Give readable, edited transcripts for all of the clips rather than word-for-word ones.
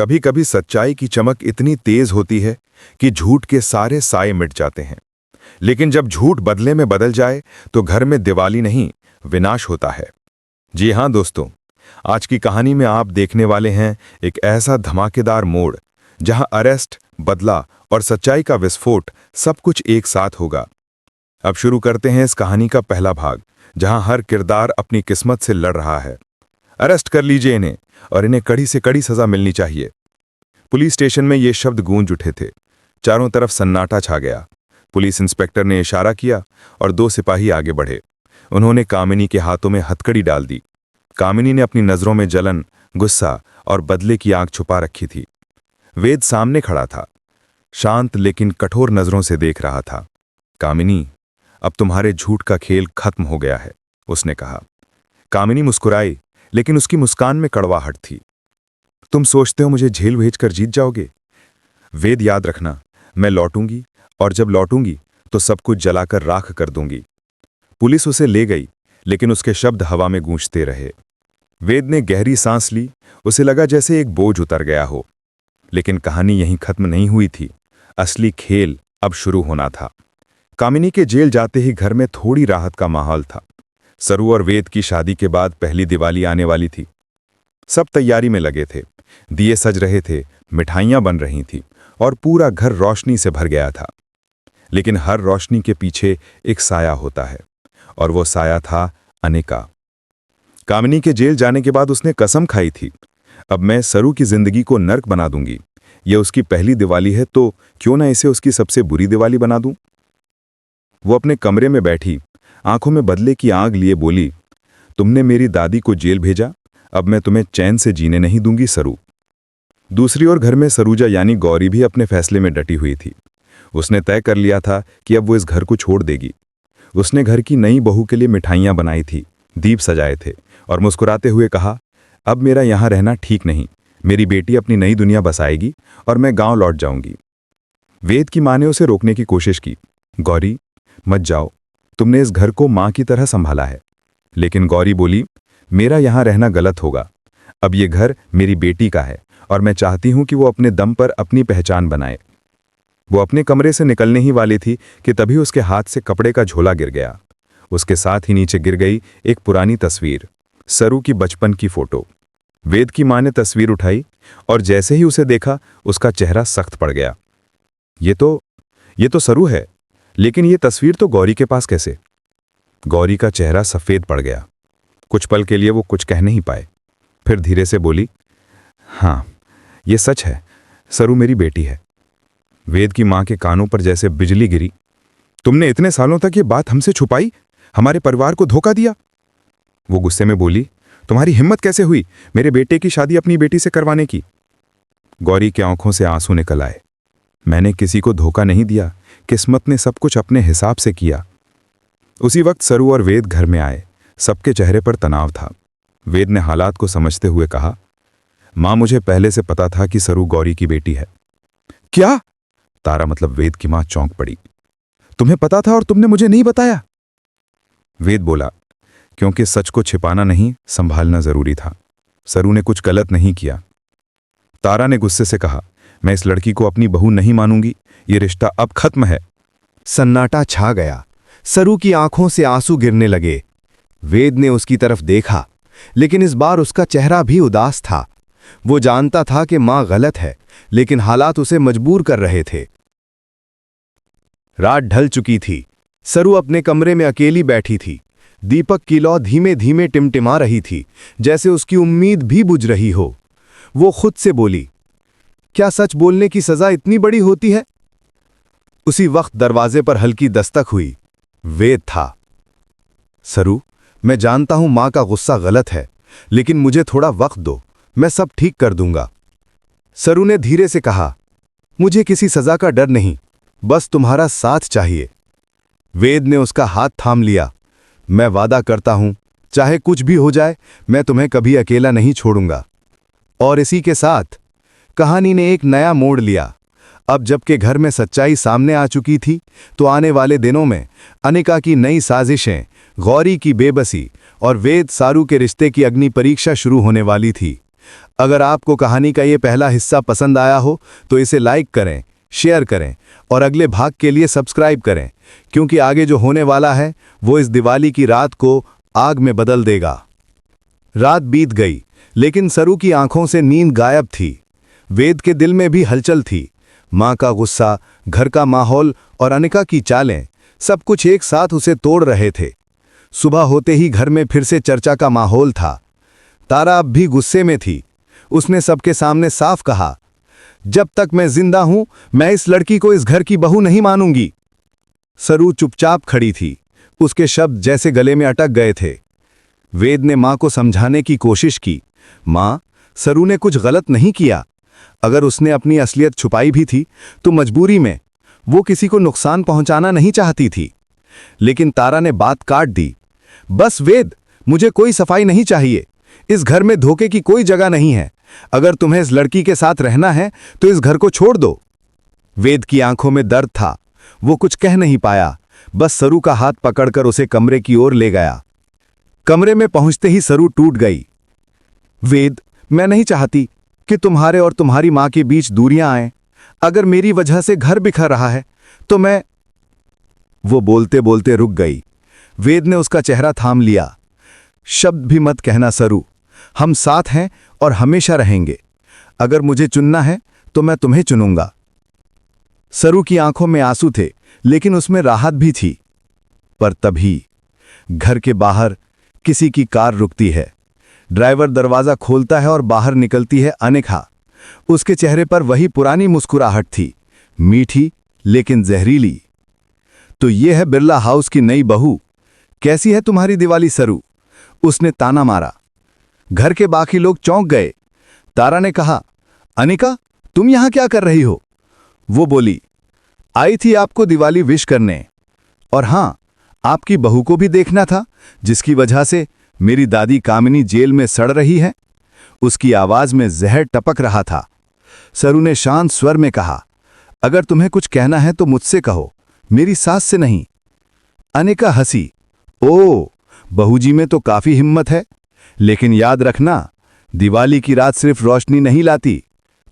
कभी कभी सच्चाई की चमक इतनी तेज होती है कि झूठ के सारे साए मिट जाते हैं। लेकिन जब झूठ बदले में बदल जाए तो घर में दिवाली नहीं, विनाश होता है। जी हां दोस्तों, आज की कहानी में आप देखने वाले हैं एक ऐसा धमाकेदार मोड़ जहां अरेस्ट, बदला और सच्चाई का विस्फोट सब कुछ एक साथ होगा। अब शुरू करते हैं इस कहानी का पहला भाग, जहां हर किरदार अपनी किस्मत से लड़ रहा है। अरेस्ट कर लीजिए इन्हें, और इन्हें कड़ी से कड़ी सजा मिलनी चाहिए। पुलिस स्टेशन में ये शब्द गूंज उठे थे। चारों तरफ सन्नाटा छा गया। पुलिस इंस्पेक्टर ने इशारा किया और 2 सिपाही आगे बढ़े। उन्होंने कामिनी के हाथों में हथकड़ी डाल दी। कामिनी ने अपनी नजरों में जलन, गुस्सा और बदले की आंख छुपा रखी थी। वेद सामने खड़ा था, शांत लेकिन कठोर नजरों से देख रहा था। कामिनी, अब तुम्हारे झूठ का खेल खत्म हो गया है, उसने कहा। कामिनी मुस्कुराई, लेकिन उसकी मुस्कान में कड़वाहट थी। तुम सोचते हो मुझे जेल भेजकर जीत जाओगे? वेद, याद रखना, मैं लौटूंगी, और जब लौटूंगी तो सब कुछ जलाकर राख कर दूंगी। पुलिस उसे ले गई, लेकिन उसके शब्द हवा में गूंजते रहे। वेद ने गहरी सांस ली। उसे लगा जैसे एक बोझ उतर गया हो। लेकिन कहानी यहीं खत्म नहीं हुई थी। असली खेल अब शुरू होना था। कामिनी के जेल जाते ही घर में थोड़ी राहत का माहौल था। सरू और वेद की शादी के बाद पहली दिवाली आने वाली थी। सब तैयारी में लगे थे। दिए सज रहे थे, मिठाइयां बन रही थीं और पूरा घर रोशनी से भर गया था। लेकिन हर रोशनी के पीछे एक साया होता है, और वो साया था अनिका। कामिनी के जेल जाने के बाद उसने कसम खाई थी, अब मैं सरू की जिंदगी को नर्क बना दूंगी। ये उसकी पहली दिवाली है, तो क्यों ना इसे उसकी सबसे बुरी दिवाली बना दूं। वो अपने कमरे में बैठी, आंखों में बदले की आग लिए बोली, तुमने मेरी दादी को जेल भेजा, अब मैं तुम्हें चैन से जीने नहीं दूंगी सरू। दूसरी ओर घर में सरूजा यानी गौरी भी अपने फैसले में डटी हुई थी। उसने तय कर लिया था कि अब वो इस घर को छोड़ देगी। उसने घर की नई बहू के लिए मिठाइयां बनाई थी, दीप सजाए थे और मुस्कुराते हुए कहा, अब मेरा यहां रहना ठीक नहीं। मेरी बेटी अपनी नई दुनिया बसाएगी और मैं गांव लौट जाऊंगी। वेद की मां ने उसे रोकने की कोशिश की। गौरी, मत जाओ, तुमने इस घर को मां की तरह संभाला है। लेकिन गौरी बोली, मेरा यहां रहना गलत होगा। अब ये घर मेरी बेटी का है और मैं चाहती हूं कि वो अपने दम पर अपनी पहचान बनाए। वो अपने कमरे से निकलने ही वाली थी कि तभी उसके हाथ से कपड़े का झोला गिर गया। उसके साथ ही नीचे गिर गई एक पुरानी तस्वीर, सरू की बचपन की फोटो। वेद की मां ने तस्वीर उठाई और जैसे ही उसे देखा, उसका चेहरा सख्त पड़ गया। ये तो सरू है, लेकिन ये तस्वीर तो गौरी के पास कैसे? गौरी का चेहरा सफेद पड़ गया। कुछ पल के लिए वो कुछ कह नहीं पाए। फिर धीरे से बोली, हाँ, ये सच है, सरू मेरी बेटी है। वेद की मां के कानों पर जैसे बिजली गिरी। तुमने इतने सालों तक ये बात हमसे छुपाई, हमारे परिवार को धोखा दिया। वो गुस्से में बोली, तुम्हारी हिम्मत कैसे हुई मेरे बेटे की शादी अपनी बेटी से करवाने की? गौरी की आंखों से आंसू निकल आए। मैंने किसी को धोखा नहीं दिया, किस्मत ने सब कुछ अपने हिसाब से किया। उसी वक्त सरू और वेद घर में आए। सबके चेहरे पर तनाव था। वेद ने हालात को समझते हुए कहा, मां, मुझे पहले से पता था कि सरू गौरी की बेटी है। क्या? तारा मतलब वेद की मां चौंक पड़ी। तुम्हें पता था और तुमने मुझे नहीं बताया? वेद बोला, क्योंकि सच को छिपाना नहीं, संभालना जरूरी था। सरू ने कुछ गलत नहीं किया। तारा ने गुस्से से कहा, मैं इस लड़की को अपनी बहू नहीं मानूंगी, ये रिश्ता अब खत्म है। सन्नाटा छा गया। सरू की आंखों से आंसू गिरने लगे। वेद ने उसकी तरफ देखा, लेकिन इस बार उसका चेहरा भी उदास था। वो जानता था कि मां गलत है, लेकिन हालात उसे मजबूर कर रहे थे। रात ढल चुकी थी। सरू अपने कमरे में अकेली बैठी थी। दीपक की लौ धीमे धीमे टिमटिमा रही थी, जैसे उसकी उम्मीद भी बुझ रही हो। वो खुद से बोली, क्या सच बोलने की सजा इतनी बड़ी होती है? उसी वक्त दरवाजे पर हल्की दस्तक हुई। वेद था। सरू, मैं जानता हूं मां का गुस्सा गलत है, लेकिन मुझे थोड़ा वक्त दो, मैं सब ठीक कर दूंगा। सरू ने धीरे से कहा, मुझे किसी सजा का डर नहीं, बस तुम्हारा साथ चाहिए। वेद ने उसका हाथ थाम लिया। मैं वादा करता हूं, चाहे कुछ भी हो जाए, मैं तुम्हें कभी अकेला नहीं छोड़ूंगा। और इसी के साथ कहानी ने एक नया मोड़ लिया। अब जबकि घर में सच्चाई सामने आ चुकी थी, तो आने वाले दिनों में अनिका की नई साजिशें, गौरी की बेबसी और वेद सारू के रिश्ते की अग्नि परीक्षा शुरू होने वाली थी। अगर आपको कहानी का ये पहला हिस्सा पसंद आया हो तो इसे लाइक करें, शेयर करें और अगले भाग के लिए सब्सक्राइब करें, क्योंकि आगे जो होने वाला है वो इस दिवाली की रात को आग में बदल देगा। रात बीत गई, लेकिन सरू की आंखों से नींद गायब थी। वेद के दिल में भी हलचल थी। मां का गुस्सा, घर का माहौल और अनिका की चालें, सब कुछ एक साथ उसे तोड़ रहे थे। सुबह होते ही घर में फिर से चर्चा का माहौल था। तारा अब भी गुस्से में थी। उसने सबके सामने साफ कहा, जब तक मैं जिंदा हूं मैं इस लड़की को इस घर की बहू नहीं मानूंगी। सरू चुपचाप खड़ी थी। उसके शब्द जैसे गले में अटक गए थे। वेद ने मां को समझाने की कोशिश की। मां, सरू ने कुछ गलत नहीं किया। अगर उसने अपनी असलियत छुपाई भी थी तो मजबूरी में। वो किसी को नुकसान पहुंचाना नहीं चाहती थी। लेकिन तारा ने बात काट दी। बस वेद, मुझे कोई सफाई नहीं चाहिए। इस घर में धोखे की कोई जगह नहीं है। अगर तुम्हें इस लड़की के साथ रहना है तो इस घर को छोड़ दो। वेद की आंखों में दर्द था। वो कुछ कह नहीं पाया, बस सरू का हाथ पकड़कर उसे कमरे की ओर ले गया। कमरे में पहुंचते ही सरू टूट गई। वेद, मैं नहीं चाहती कि तुम्हारे और तुम्हारी मां के बीच दूरियां आएं। अगर मेरी वजह से घर बिखर रहा है तो मैं। वो बोलते बोलते रुक गई। वेद ने उसका चेहरा थाम लिया। शब्द भी मत कहना सरू, हम साथ हैं और हमेशा रहेंगे। अगर मुझे चुनना है तो मैं तुम्हें चुनूंगा। सरू की आंखों में आंसू थे, लेकिन उसमें राहत भी थी। पर तभी घर के बाहर किसी की कार रुकती है। ड्राइवर दरवाजा खोलता है और बाहर निकलती है अनिका। उसके चेहरे पर वही पुरानी मुस्कुराहट थी, मीठी लेकिन जहरीली। तो ये है बिरला हाउस की नई बहू। कैसी है तुम्हारी दिवाली सरू? उसने ताना मारा। घर के बाकी लोग चौंक गए। तारा ने कहा, अनिका, तुम यहां क्या कर रही हो? वो बोली, आई थी आपको दिवाली विश करने। और हां, आपकी बहू को भी देखना था, जिसकी वजह से मेरी दादी कामिनी जेल में सड़ रही है। उसकी आवाज में जहर टपक रहा था। सरू ने शांत स्वर में कहा, अगर तुम्हें कुछ कहना है तो मुझसे कहो, मेरी सास से नहीं। अनिका हंसी। ओ, बहूजी में तो काफी हिम्मत है, लेकिन याद रखना, दिवाली की रात सिर्फ रोशनी नहीं लाती,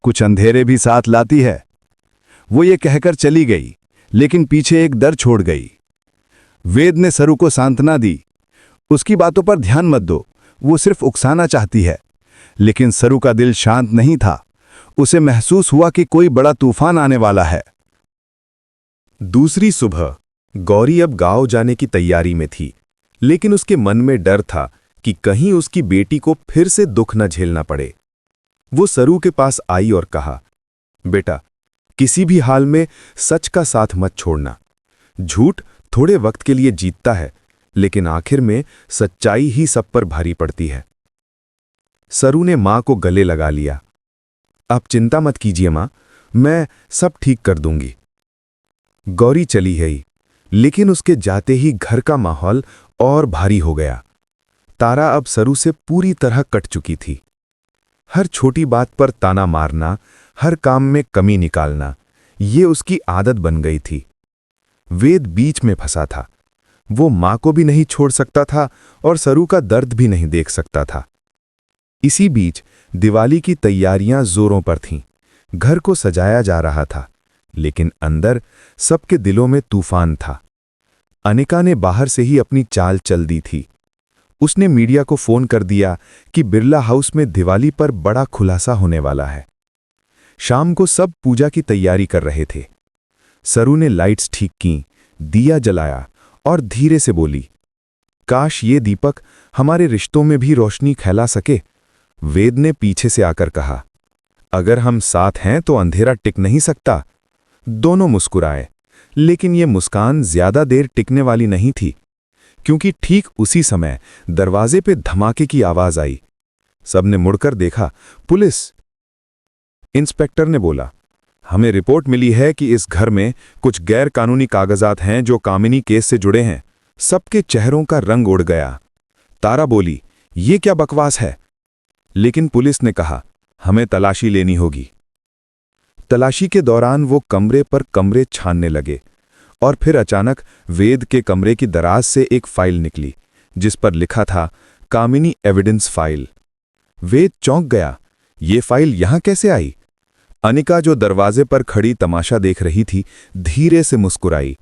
कुछ अंधेरे भी साथ लाती है। वो ये कहकर चली गई, लेकिन पीछे एक दर छोड़ गई। वेद ने सरू को सांत्वना दी। उसकी बातों पर ध्यान मत दो, वो सिर्फ उकसाना चाहती है। लेकिन सरू का दिल शांत नहीं था। उसे महसूस हुआ कि कोई बड़ा तूफान आने वाला है। दूसरी सुबह गौरी अब गांव जाने की तैयारी में थी, लेकिन उसके मन में डर था कि कहीं उसकी बेटी को फिर से दुख न झेलना पड़े। वो सरू के पास आई और कहा, बेटा, किसी भी हाल में सच का साथ मत छोड़ना। झूठ थोड़े वक्त के लिए जीतता है, लेकिन आखिर में सच्चाई ही सब पर भारी पड़ती है। सरू ने मां को गले लगा लिया। आप चिंता मत कीजिए मां, मैं सब ठीक कर दूंगी। गौरी चली गई, लेकिन उसके जाते ही घर का माहौल और भारी हो गया। तारा अब सरू से पूरी तरह कट चुकी थी। हर छोटी बात पर ताना मारना, हर काम में कमी निकालना, ये उसकी आदत बन गई थी। वेद बीच में फंसा था। वो मां को भी नहीं छोड़ सकता था और सरू का दर्द भी नहीं देख सकता था। इसी बीच दिवाली की तैयारियां जोरों पर थीं। घर को सजाया जा रहा था, लेकिन अंदर सबके दिलों में तूफान था। अनिका ने बाहर से ही अपनी चाल चल दी थी। उसने मीडिया को फोन कर दिया कि बिरला हाउस में दिवाली पर बड़ा खुलासा होने वाला है। शाम को सब पूजा की तैयारी कर रहे थे। सरू ने लाइट्स ठीक की, दिया जलाया और धीरे से बोली, काश ये दीपक हमारे रिश्तों में भी रोशनी फैला सके। वेद ने पीछे से आकर कहा, अगर हम साथ हैं तो अंधेरा टिक नहीं सकता। दोनों मुस्कुराए, लेकिन ये मुस्कान ज्यादा देर टिकने वाली नहीं थी, क्योंकि ठीक उसी समय दरवाजे पे धमाके की आवाज आई। सबने मुड़कर देखा। पुलिस। इंस्पेक्टर ने बोला, हमें रिपोर्ट मिली है कि इस घर में कुछ गैर कानूनी कागजात हैं जो कामिनी केस से जुड़े हैं। सबके चेहरों का रंग उड़ गया। तारा बोली, ये क्या बकवास है? लेकिन पुलिस ने कहा, हमें तलाशी लेनी होगी। तलाशी के दौरान वो कमरे पर कमरे छानने लगे और फिर अचानक वेद के कमरे की दराज से एक फाइल निकली, जिस पर लिखा था कामिनी एविडेंस फाइल। वेद चौंक गया, ये फाइल यहां कैसे आई? अनिका, जो दरवाजे पर खड़ी तमाशा देख रही थी, धीरे से मुस्कुराई।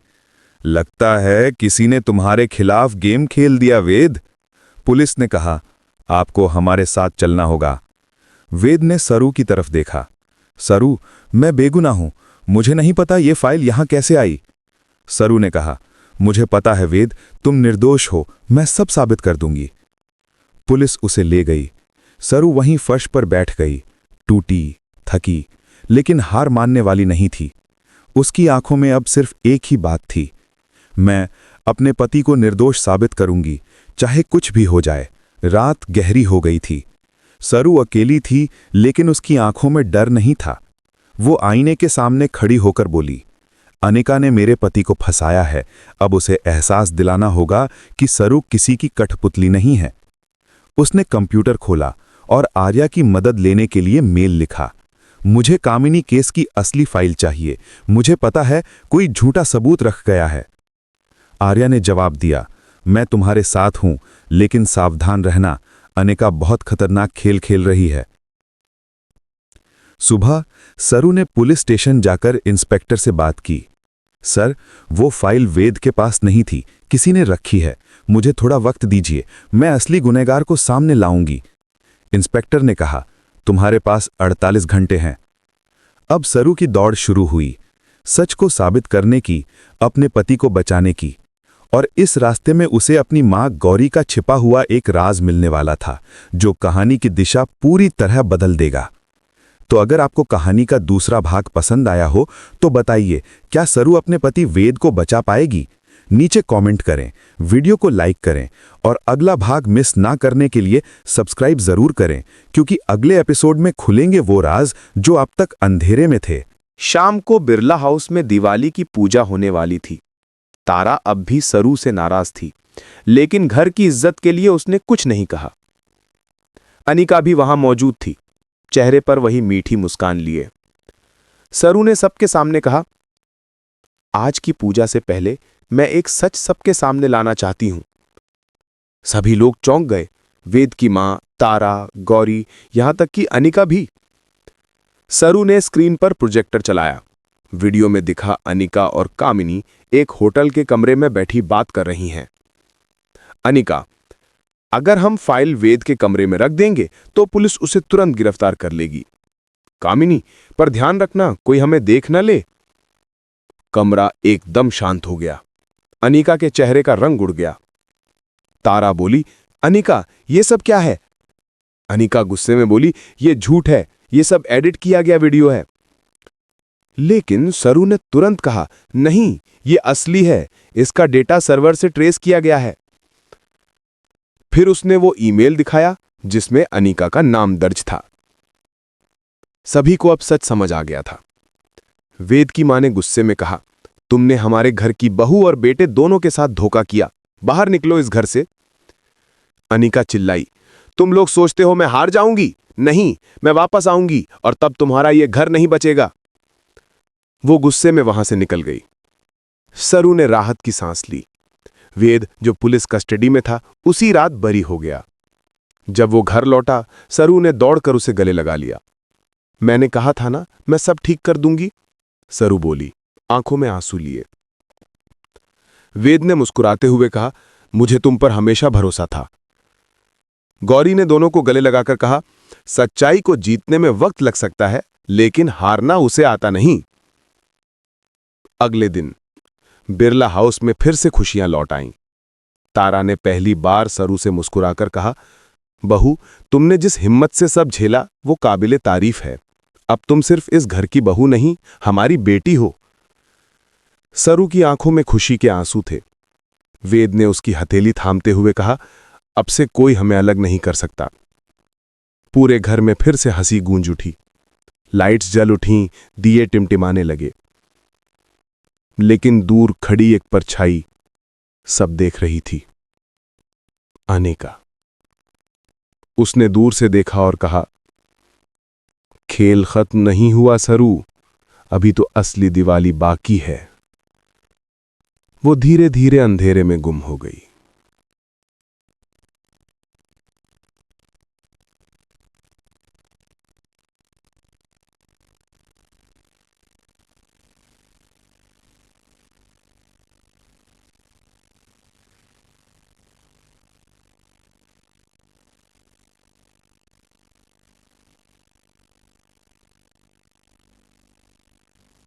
लगता है किसी ने तुम्हारे खिलाफ गेम खेल दिया, वेद। पुलिस ने कहा, आपको हमारे साथ चलना होगा। वेद ने सरू की तरफ देखा। सरू, मैं बेगुनाह हूं, मुझे नहीं पता ये फाइल यहां कैसे आई। सरू ने कहा, मुझे पता है वेद, तुम निर्दोष हो, मैं सब साबित कर दूंगी। पुलिस उसे ले गई। सरू वहीं फर्श पर बैठ गई, टूटी, थकी, लेकिन हार मानने वाली नहीं थी। उसकी आंखों में अब सिर्फ एक ही बात थी, मैं अपने पति को निर्दोष साबित करूंगी, चाहे कुछ भी हो जाए। रात गहरी हो गई थी। सरू अकेली थी, लेकिन उसकी आंखों में डर नहीं था। वो आईने के सामने खड़ी होकर बोली, अनिका ने मेरे पति को फंसाया है, अब उसे एहसास दिलाना होगा कि सरू किसी की कठपुतली नहीं है। उसने कंप्यूटर खोला और आर्या की मदद लेने के लिए मेल लिखा। मुझे कामिनी केस की असली फाइल चाहिए, मुझे पता है कोई झूठा सबूत रख गया है। आर्या ने जवाब दिया, मैं तुम्हारे साथ हूं, लेकिन सावधान रहना, अनिका बहुत खतरनाक खेल खेल रही है। सुबह सरू ने पुलिस स्टेशन जाकर इंस्पेक्टर से बात की। सर, वो फाइल वेद के पास नहीं थी, किसी ने रखी है, मुझे थोड़ा वक्त दीजिए, मैं असली गुनहगार को सामने लाऊंगी। इंस्पेक्टर ने कहा, तुम्हारे पास 48 घंटे हैं। अब सरू की दौड़ शुरू हुई, सच को साबित करने की, अपने पति को बचाने की। और इस रास्ते में उसे अपनी मां गौरी का छिपा हुआ एक राज मिलने वाला था, जो कहानी की दिशा पूरी तरह बदल देगा। तो अगर आपको कहानी का दूसरा भाग पसंद आया हो तो बताइए, क्या सरू अपने पति वेद को बचा पाएगी? नीचे कमेंट करें, वीडियो को लाइक करें और अगला भाग मिस ना करने के लिए सब्सक्राइब जरूर करें, क्योंकि अगले एपिसोड में खुलेंगे वो राज जो अब तक अंधेरे में थे। शाम को बिरला हाउस में दिवाली की पूजा होने वाली थी। तारा अब भी सरू से नाराज थी, लेकिन घर की इज्जत के लिए उसने कुछ नहीं कहा। अनिका भी वहां मौजूद थी, चेहरे पर वही मीठी मुस्कान लिए। सरू ने सबके सामने कहा, आज की पूजा से पहले मैं एक सच सबके सामने लाना चाहती हूं। सभी लोग चौंक गए, वेद की मां, तारा, गौरी, यहां तक कि अनिका भी। सरू ने स्क्रीन पर प्रोजेक्टर चलाया। वीडियो में दिखा अनिका और कामिनी एक होटल के कमरे में बैठी बात कर रही हैं। अनिका, अगर हम फाइल वेद के कमरे में रख देंगे तो पुलिस उसे तुरंत गिरफ्तार कर लेगी। कामिनी, पर ध्यान रखना कोई हमें देख न ले। कमरा एकदम शांत हो गया। अनिका के चेहरे का रंग उड़ गया। तारा बोली, अनिका, ये सब क्या है? अनिका गुस्से में बोली, ये झूठ है, ये सब एडिट किया गया वीडियो है। लेकिन सरू ने तुरंत कहा, नहीं, ये असली है, इसका डेटा सर्वर से ट्रेस किया गया है। फिर उसने वो ईमेल दिखाया जिसमें अनिका का नाम दर्ज था। सभी को अब सच समझ आ गया था। वेद की मां ने गुस्से में कहा, तुमने हमारे घर की बहू और बेटे दोनों के साथ धोखा किया, बाहर निकलो इस घर से। अनिका चिल्लाई, तुम लोग सोचते हो मैं हार जाऊंगी? नहीं, मैं वापस आऊंगी और तब तुम्हारा यह घर नहीं बचेगा। वो गुस्से में वहां से निकल गई। सरू ने राहत की सांस ली। वेद, जो पुलिस कस्टडी में था, उसी रात बरी हो गया। जब वो घर लौटा, सरू ने दौड़कर उसे गले लगा लिया। मैंने कहा था ना, मैं सब ठीक कर दूंगी, सरू बोली, आंखों में आंसू लिए। वेद ने मुस्कुराते हुए कहा, मुझे तुम पर हमेशा भरोसा था। गौरी ने दोनों को गले लगाकर कहा, सच्चाई को जीतने में वक्त लग सकता है, लेकिन हारना उसे आता नहीं। अगले दिन बिरला हाउस में फिर से खुशियां लौट आईं। तारा ने पहली बार सरू से मुस्कुराकर कहा, बहू, तुमने जिस हिम्मत से सब झेला वो काबिले तारीफ है। अब तुम सिर्फ इस घर की बहू नहीं, हमारी बेटी हो। सरू की आंखों में खुशी के आंसू थे। वेद ने उसकी हथेली थामते हुए कहा, अब से कोई हमें अलग नहीं कर सकता। पूरे घर में फिर से हंसी गूंज उठी। लाइट्स जल उठीं, दिए टिमटिमाने लगे। लेकिन दूर खड़ी एक परछाई सब देख रही थी, अनिका। उसने दूर से देखा और कहा, खेल खत्म नहीं हुआ सरू, अभी तो असली दिवाली बाकी है। वो धीरे धीरे अंधेरे में गुम हो गई।